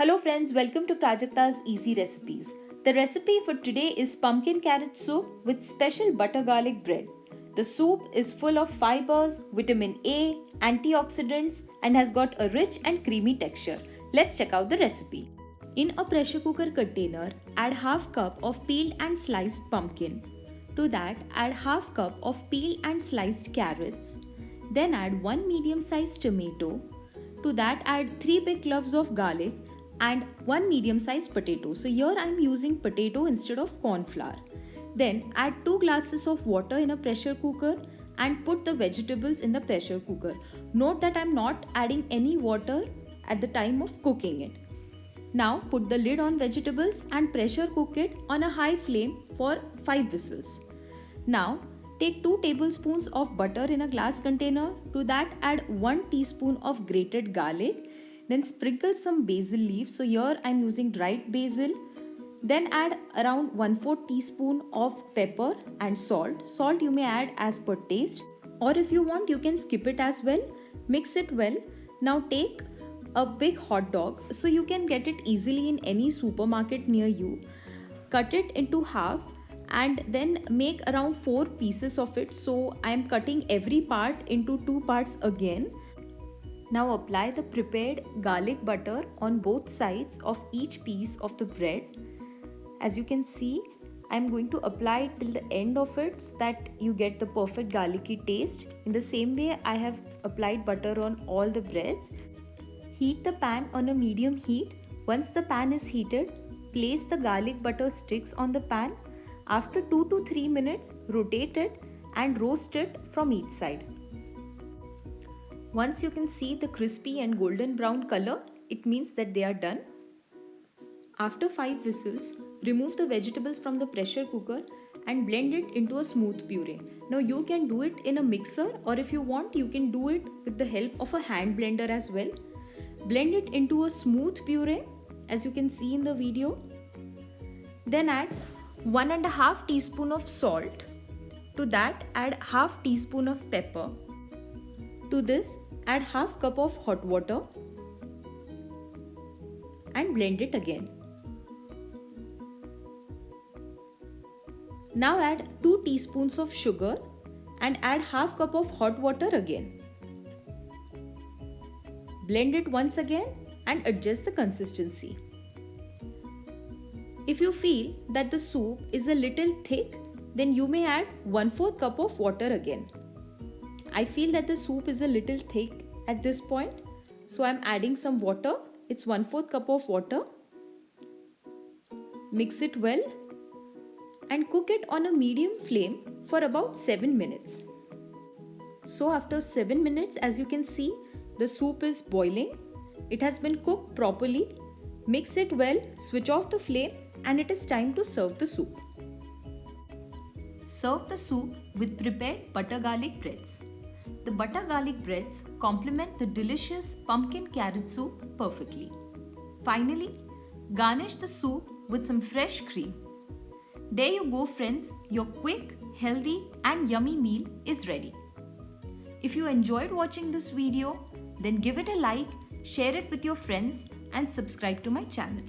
Hello friends, welcome to Prajakta's Easy Recipes. The recipe for today is pumpkin carrot soup with special butter garlic bread. The soup is full of fibers, vitamin A, antioxidants and has got a rich and creamy texture. Let's check out the recipe. In a pressure cooker container, add half cup of peeled and sliced pumpkin. To that, add half cup of peeled and sliced carrots. Then add 1 medium-sized tomato. To that, add 3 big cloves of garlic and 1 medium-sized potato. So here I am using potato instead of corn flour. Then add 2 glasses of water in a pressure cooker and put the vegetables in the pressure cooker. Note that I am not adding any water at the time of cooking it. Now put the lid on vegetables and pressure cook it on a high flame for 5 whistles. Now take 2 tablespoons of butter in a glass container. To that add 1 teaspoon of grated garlic. Then sprinkle some basil leaves. So here I am using dried basil. Then add around 1/4 teaspoon of pepper and salt. Salt you may add as per taste, or if you want you can skip it as well. Mix it well. Now take a big hot dog, so you can get it easily in any supermarket near you. Cut it into half and then make around 4 pieces of it. So I am cutting every part into 2 parts again. Now apply the prepared garlic butter on both sides of each piece of the bread. As you can see, I am going to apply it till the end of it so that you get the perfect garlicky taste. In the same way, I have applied butter on all the breads. Heat the pan on a medium heat. Once the pan is heated, place the garlic butter sticks on the pan. After 2 to 3 minutes, rotate it and roast it from each side. Once you can see the crispy and golden brown color, it means that they are done. After 5 whistles, remove the vegetables from the pressure cooker and blend it into a smooth puree. Now you can do it in a mixer, or if you want you can do it with the help of a hand blender as well. Blend it into a smooth puree as you can see in the video. Then add 1.5 teaspoon of salt. To that add half teaspoon of pepper. To this add half cup of hot water and blend it again. Now add 2 teaspoons of sugar and add half cup of hot water again. Blend it once again and adjust the consistency. If you feel that the soup is a little thick, then you may add 1/4 cup of water again. I feel that the soup is a little thick at this point, so I am adding some water. It's 1/4 cup of water. Mix it well and cook it on a medium flame for about 7 minutes. So after 7 minutes, as you can see, the soup is boiling. It has been cooked properly. Mix it well, switch off the flame, and it is time to serve the soup. Serve the soup with prepared butter garlic breads. The butter garlic breads complement the delicious pumpkin carrot soup perfectly. Finally, garnish the soup with some fresh cream. There you go friends, your quick, healthy and yummy meal is ready. If you enjoyed watching this video, then give it a like, share it with your friends and subscribe to my channel.